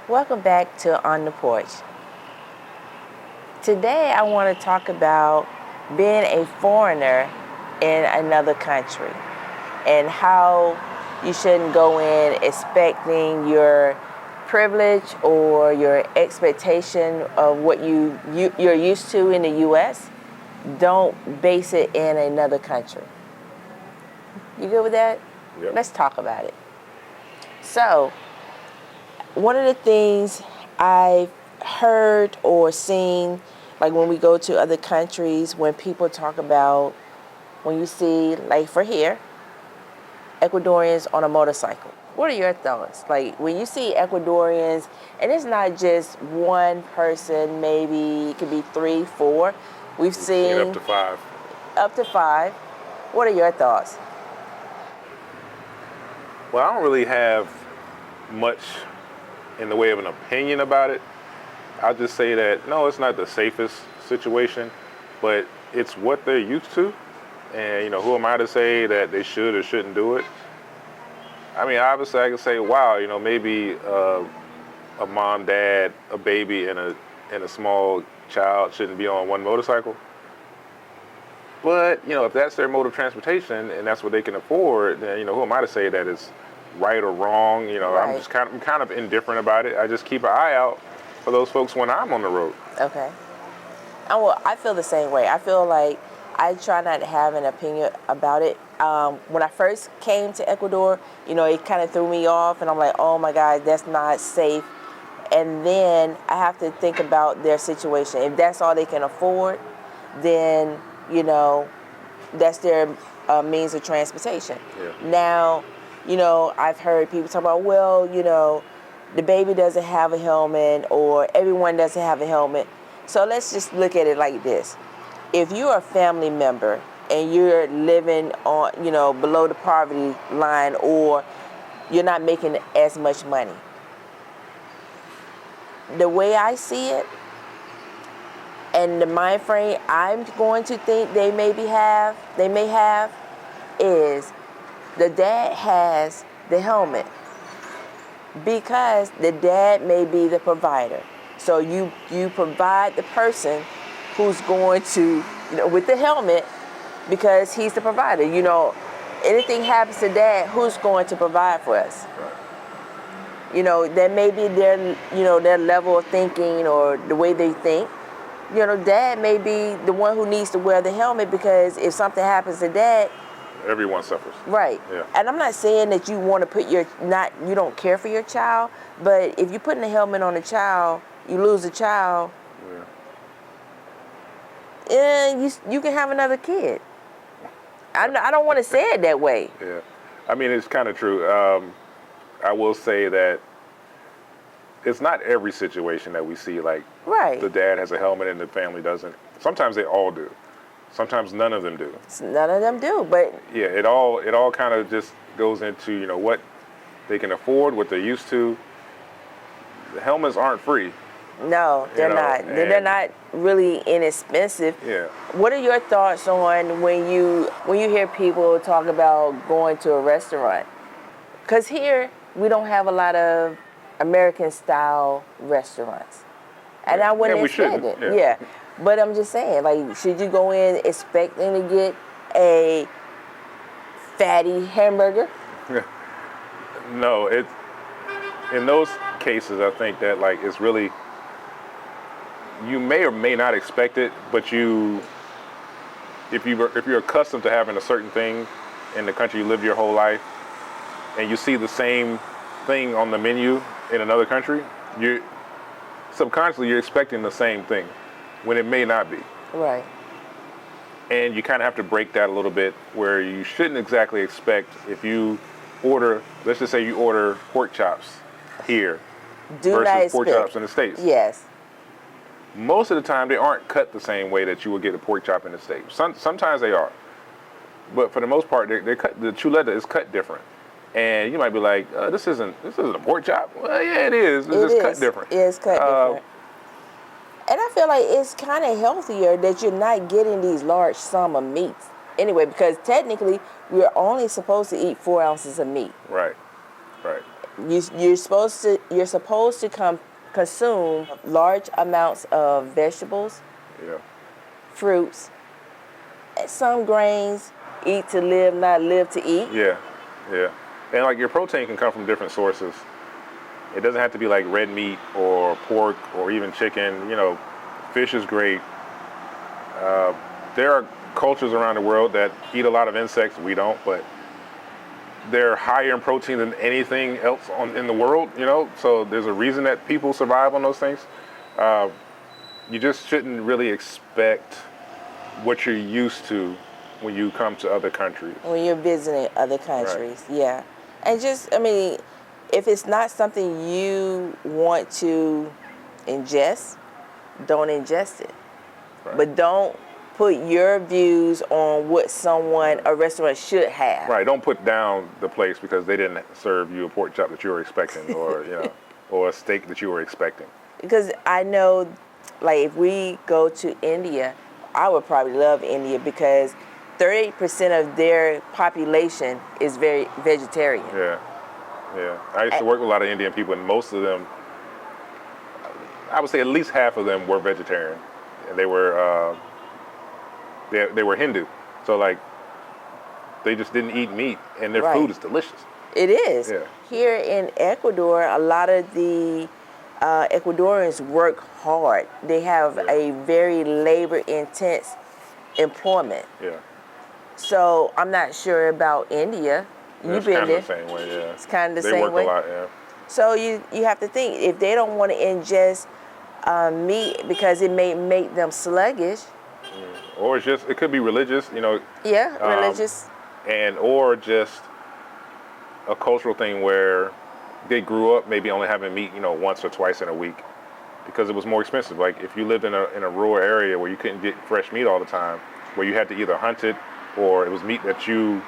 Welcome back to On the Porch. Today I want to talk about being a foreigner in another country and how you shouldn't go in expecting your privilege or your expectation of what you're used to in the U.S. Don't base it in another country. You good with that? Yep. Let's talk about it. So, one of the things I've heard or seen, like when we go to other countries, when people talk about, when you see, like for here, Ecuadorians on a motorcycle. What are your thoughts? Like when you see Ecuadorians, and it's not just one person, maybe it could be 3, 4. We've seen up to 5. Up to 5. What are your thoughts? Well, I don't really have much in the way of an opinion about it. I'll just say that, no, it's not the safest situation, but it's what they're used to. And, who am I to say that they should or shouldn't do it? I mean, obviously I can say, wow, maybe a mom, dad, a baby, and a small child shouldn't be on one motorcycle. But, if that's their mode of transportation and that's what they can afford, then, who am I to say that it's right or wrong? Right. I'm kind of indifferent about it. I just keep an eye out for those folks when I'm on the road. Okay. Well, I feel the same way. I feel like I try not to have an opinion about it. When I first came to Ecuador, it kind of threw me off, and I'm like, oh my God, that's not safe. And then I have to think about their situation. If that's all they can afford, then, that's their means of transportation. Yeah. Now, I've heard people talk about, well, the baby doesn't have a helmet or everyone doesn't have a helmet. So let's just look at it like this. If you're a family member and you're living on, below the poverty line, or you're not making as much money, the way I see it and the mind frame I'm going to think they may have is the dad has the helmet because the dad may be the provider. So you provide the person who's going to, with the helmet, because he's the provider. Anything happens to dad, who's going to provide for us? Right. That may be their level of thinking or the way they think. Dad may be the one who needs to wear the helmet because if something happens to dad, everyone suffers. Right. Yeah. And I'm not saying that you want to put you don't care for your child, but if you're putting a helmet on a child, you lose a child, and you can have another kid. I don't want to say it that way. Yeah. I mean, it's kind of true. I will say that it's not every situation that we see, like Right. the dad has a helmet and the family doesn't. Sometimes they all do. Sometimes none of them do. None of them do, but Yeah, it all kind of just goes into, what they can afford, what they're used to. The helmets aren't free. no, they're not. They're not really inexpensive. Yeah. What are your thoughts on when you hear people talk about going to a restaurant? Because here we don't have a lot of American-style restaurants, and I wouldn't And we expect shouldn't, it. yeah. But I'm just saying, like, should you go in expecting to get a fatty hamburger? No, in those cases, I think that it's really, you may or may not expect it, but if you're accustomed to having a certain thing in the country you live your whole life, and you see the same thing on the menu in another country, you're expecting the same thing when it may not be. Right. And you kind of have to break that a little bit, where you shouldn't exactly expect, if you order, let's just say you order pork chops here versus pork chops in the States. Yes. Most of the time, they aren't cut the same way that you would get a pork chop in the States. Sometimes they are. But for the most part, they're cut, the chuleta is cut different. And you might be like, this isn't a pork chop. Well, yeah, it is. It's just cut different. It is cut different. And I feel like it's kind of healthier that you're not getting these large sum of meats. Anyway, because technically we're only supposed to eat 4 ounces of meat. Right. Right. You're supposed to consume large amounts of vegetables, Yeah. fruits, and some grains. Eat to live, not live to eat. Yeah. Yeah. And like your protein can come from different sources. It doesn't have to be like red meat or pork or even chicken. You know, fish is great. There are cultures around the world that eat a lot of insects. We don't, but they're higher in protein than anything else in the world, you know? So there's a reason that people survive on those things. You just shouldn't really expect what you're used to when you come to other countries. When you're visiting other countries, Right. yeah. And just, I mean, if it's not something you want to ingest, don't ingest it. Right. But don't put your views on what a restaurant should have. Right, don't put down the place because they didn't serve you a pork chop that you were expecting or, you know, or a steak that you were expecting. Because I know, like, if we go to India, I would probably love India because 30% of their population is very vegetarian. Yeah, yeah. I used to work with a lot of Indian people, and most of them, I would say at least half of them were vegetarian, and they were Hindu. So like, they just didn't eat meat, and their Right. food is delicious. It is. Yeah. Here in Ecuador, a lot of the Ecuadorians work hard. They have Yeah. a very labor-intense employment. Yeah. So I'm not sure about India. You've It's been kind there. of the same way, yeah. It's kind of the They same work way. a lot, yeah. So you have to think, if they don't want to ingest meat because it may make them sluggish. Or it's just, it could be religious, you know, Yeah, religious. or just a cultural thing where they grew up maybe only having meat, you know, once or twice in a week because it was more expensive. Like if you lived in a rural area where you couldn't get fresh meat all the time, where you had to either hunt it or it was meat that you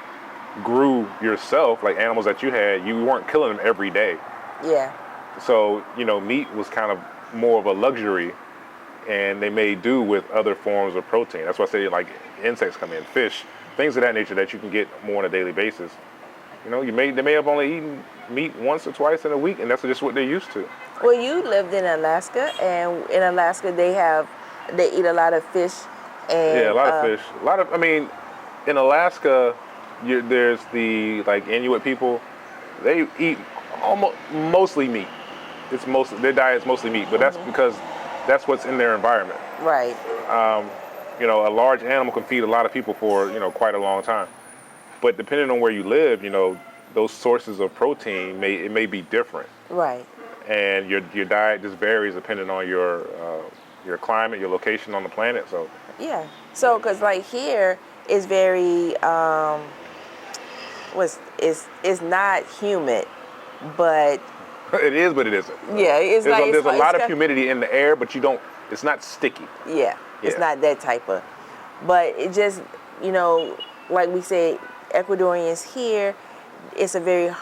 grew yourself, like animals that you had, you weren't killing them every day. Yeah. So, you know, meat was kind of more of a luxury, and they made do with other forms of protein. That's why I say like insects come in, fish, things of that nature that you can get more on a daily basis. You know, they may have only eaten meat once or twice in a week, and that's just what they're used to. Well, you lived in Alaska, and in Alaska they eat a lot of fish. And, Yeah, a lot of fish. I mean, in Alaska, there's the like Inuit people. They eat mostly meat. Their diet's mostly meat, but that's because that's what's in their environment. Right. You know, a large animal can feed a lot of people for, you know, quite a long time. But depending on where you live, you know, those sources of protein may be different. Right. And your diet just varies depending on your climate, your location on the planet. So Yeah. So, because like here is very it's not humid, but it is, but it isn't. yeah, it's like There's a lot of got- humidity in the air, but it's not sticky. Yeah, it's Yeah. not that type of. But it just, you know, like we say, Ecuadorians here, it's a very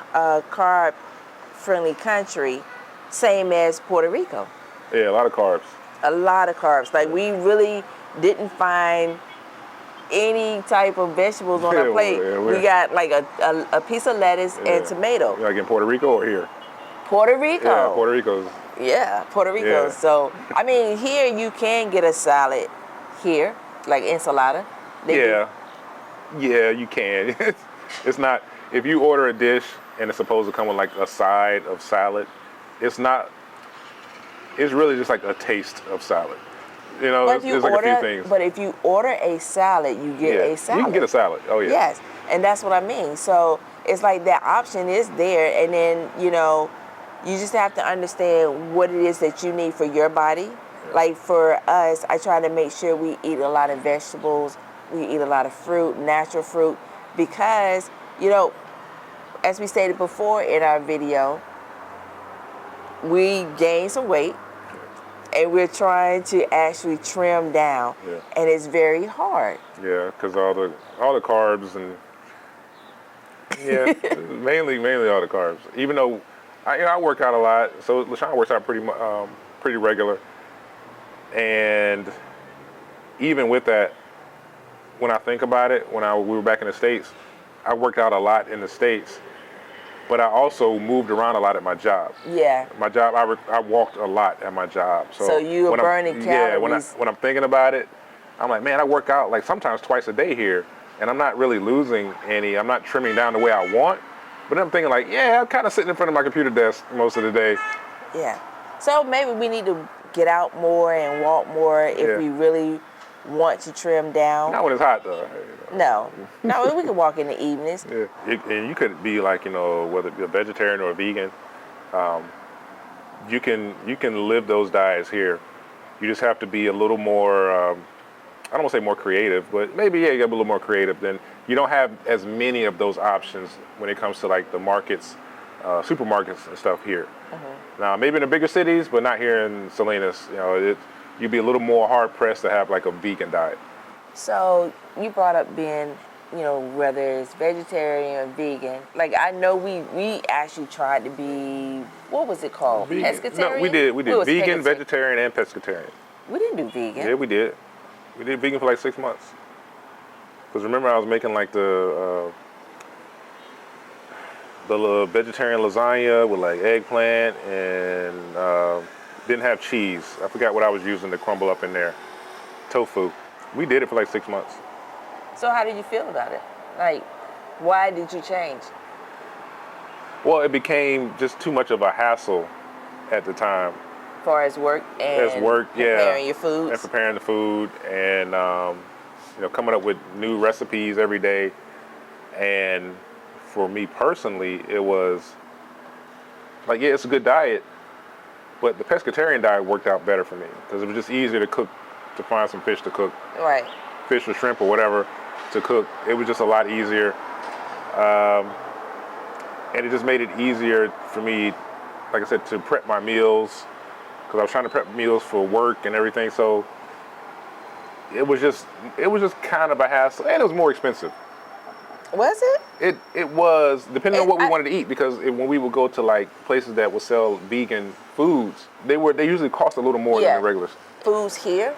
carb-friendly country, same as Puerto Rico. Yeah, a lot of carbs. A lot of carbs. Like we really didn't find any type of vegetables on our Yeah, plate. yeah, We got like a piece of lettuce and tomato. Like in Puerto Rico or here? Puerto Rico. Yeah, Puerto Rico's. Yeah, Puerto Rico. Yeah. So, I mean, here you can get a salad here, like enchilada. They do. Yeah, you can. It's not, if you order a dish and it's supposed to come with like a side of salad, it's really just like a taste of salad. You know, But there's like a few things. But if you order a salad, you get a salad. You can get a salad. Oh, yeah. Yes, and that's what I mean. So it's like that option is there, and then, you know, you just have to understand what it is that you need for your body. Yeah. Like for us, I try to make sure we eat a lot of vegetables, we eat a lot of fruit, natural fruit, because, you know, as we stated before in our video, we gained some weight. And we're trying to actually trim down, Yeah. and it's very hard. Yeah, because all the carbs and mainly all the carbs. Even though I work out a lot, so LaShawn works out pretty regular. And even with that, when I think about it, we were back in the States, I worked out a lot in the States, but I also moved around a lot at my job. Yeah. My job, I walked a lot at my job. So you were burning calories. Yeah, when I'm thinking about it, I'm like, man, I work out like sometimes twice a day here, and I'm not really losing any. I'm not trimming down the way I want. But I'm thinking like, yeah, I'm kind of sitting in front of my computer desk most of the day. Yeah. So maybe we need to get out more and walk more if we really want to trim down. Not when it's hot though. No, we can walk in the evenings. Yeah, and you could be like, whether it be a vegetarian or a vegan, you can live those diets here. You just have to be a little more, I don't want to say more creative, but maybe you get a little more creative. Then you don't have as many of those options when it comes to like the markets, supermarkets and stuff here. Now maybe in the bigger cities, but not here in Salinas. You'd be a little more hard pressed to have like a vegan diet. So you brought up being, whether it's vegetarian or vegan. Like I know we actually tried to be, what was it called? Vegan. Pescatarian? No, we did vegan, vegetarian, and pescatarian. We didn't do vegan. Yeah, we did. We did vegan for like 6 months. Because remember I was making like the little vegetarian lasagna with like eggplant and didn't have cheese. I forgot what I was using to crumble up in there. Tofu. We did it for like 6 months. So how did you feel about it? Like, why did you change? Well, it became just too much of a hassle at the time. As far as work and preparing your foods? And preparing the food and, coming up with new recipes every day. And for me personally, it was like, yeah, it's a good diet, but the pescatarian diet worked out better for me because it was just easier to cook, to find some fish to cook. Right. Fish or shrimp or whatever to cook. It was just a lot easier. And it just made it easier for me, like I said, to prep my meals because I was trying to prep meals for work and everything. So it was just kind of a hassle, and it was more expensive. Was it? It was, depending on what we wanted to eat, because when we would go to like places that would sell vegan foods, they usually cost a little more than the regulars. Foods here?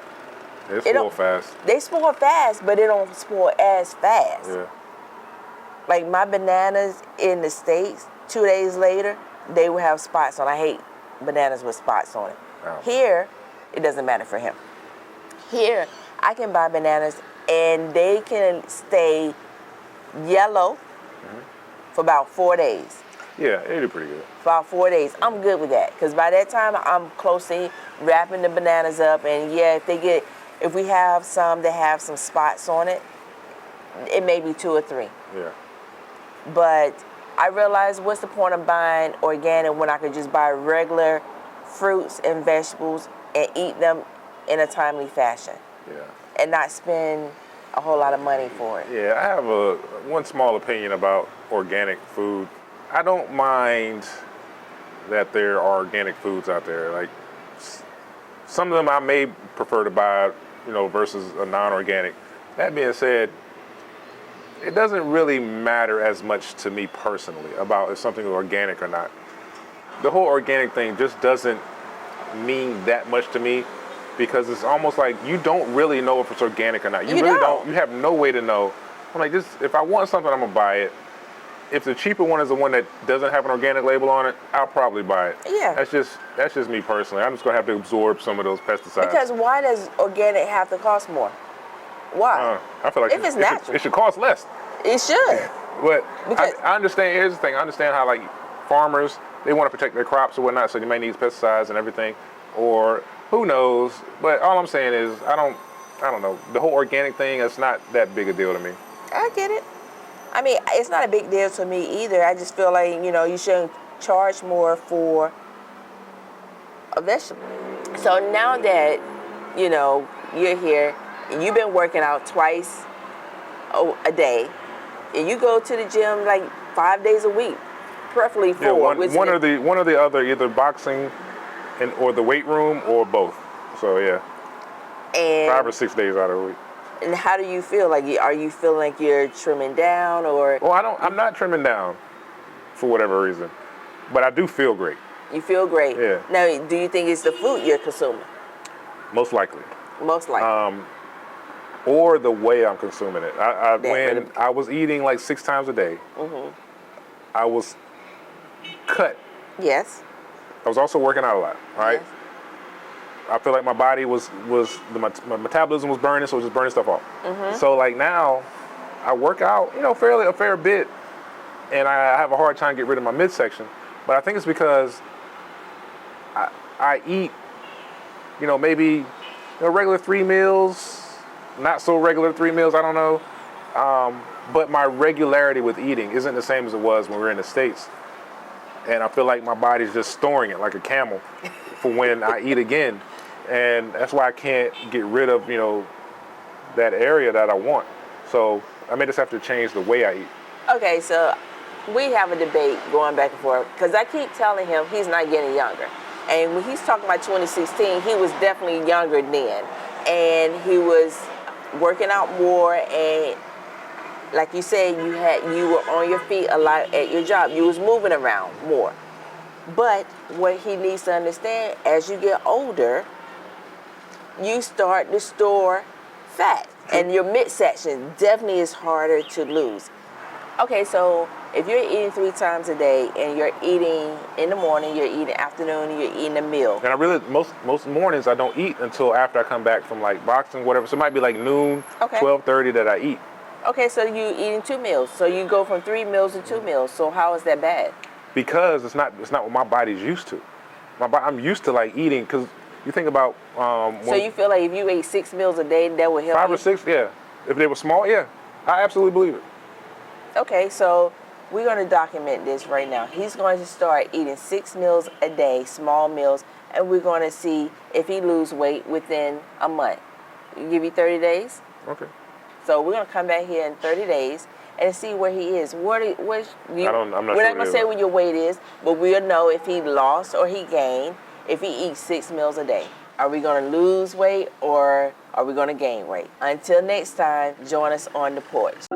They spoil fast. They spoil fast, but they don't spoil as fast. Yeah. Like my bananas in the States, 2 days later, they will have spots on. I hate bananas with spots on it. Oh. Here, it doesn't matter for him. Here, I can buy bananas and they can stay yellow for about 4 days. Yeah, they do pretty good. For about 4 days. I'm good with that because by that time I'm close to wrapping the bananas up, and if we have some that have some spots on it, it may be 2 or 3. Yeah. But I realized, what's the point of buying organic when I could just buy regular fruits and vegetables and eat them in a timely fashion? Yeah. And not spend a whole lot of money for it. Yeah, I have one small opinion about organic food. I don't mind that there are organic foods out there. Like some of them I may prefer to buy, versus a non-organic. That being said, it doesn't really matter as much to me personally about if something is organic or not. The whole organic thing just doesn't mean that much to me because it's almost like you don't really know if it's organic or not. You really don't. You have no way to know. I'm like, if I want something, I'm gonna buy it. If the cheaper one is the one that doesn't have an organic label on it, I'll probably buy it. Yeah. That's just me personally. I'm just gonna have to absorb some of those pesticides. Because why does organic have to cost more? Why? I feel like if it's natural, it should cost less. It should. But I understand. Here's the thing. I understand how like farmers, they want to protect their crops or whatnot, so they may need pesticides and everything, or who knows. But all I'm saying is I don't know. The whole organic thing, it's not that big a deal to me. I get it. I mean, it's not a big deal to me either. I just feel like, you shouldn't charge more for a vegetable. So now that, you're here and you've been working out twice a day, and you go to the gym like 5 days a week, preferably 4. Yeah, one or the other, either boxing or the weight room or both. So yeah, and 5 or 6 days out of the week. And how do you feel? Like, are you feeling like you're trimming down or? Well, I'm not trimming down for whatever reason, but I do feel great. You feel great? Yeah. Now, do you think it's the food you're consuming? Most likely. Most likely. Or the way I'm consuming it. When really- I was eating like 6 times a day, I was cut. Yes. I was also working out a lot, right? Yes. I feel like my body my metabolism was burning, so it was just burning stuff off. So like now, I work out, a fair bit, and I have a hard time getting rid of my midsection. But I think it's because I eat, maybe regular 3 meals, not so regular 3 meals, I don't know. But my regularity with eating isn't the same as it was when we were in the States. And I feel like my body's just storing it like a camel for when I eat again. And that's why I can't get rid of, that area that I want. So I may just have to change the way I eat. Okay, so we have a debate going back and forth because I keep telling him he's not getting younger. And when he's talking about 2016, he was definitely younger then. And he was working out more, and like you said, you were on your feet a lot at your job. You was moving around more. But what he needs to understand, as you get older, you start to store fat. And your midsection definitely is harder to lose. Okay, so if you're eating 3 times a day and you're eating in the morning, you're eating afternoon, you're eating a meal. And I really, most mornings I don't eat until after I come back from like boxing, whatever. So it might be like noon, Okay. 12:30 that I eat. Okay, so you're eating 2 meals. So you go from 3 meals to 2 meals. So how is that bad? Because it's not what my body's used to. I'm used to like eating, because you think about So you feel like if you ate 6 meals a day, that would help 5 you? or 6, yeah. If they were small, yeah. I absolutely believe it. Okay, so we're going to document this right now. He's going to start eating 6 meals a day, small meals, and we're going to see if he lose weight within a month. Give you 30 days. Okay. So we're going to come back here in 30 days and see where he is. I'm not we're sure not what going it to say is. what your weight is, but we'll know if he lost or he gained if he eats 6 meals a day. Are we going to lose weight or are we going to gain weight? Until next time, join us on the porch.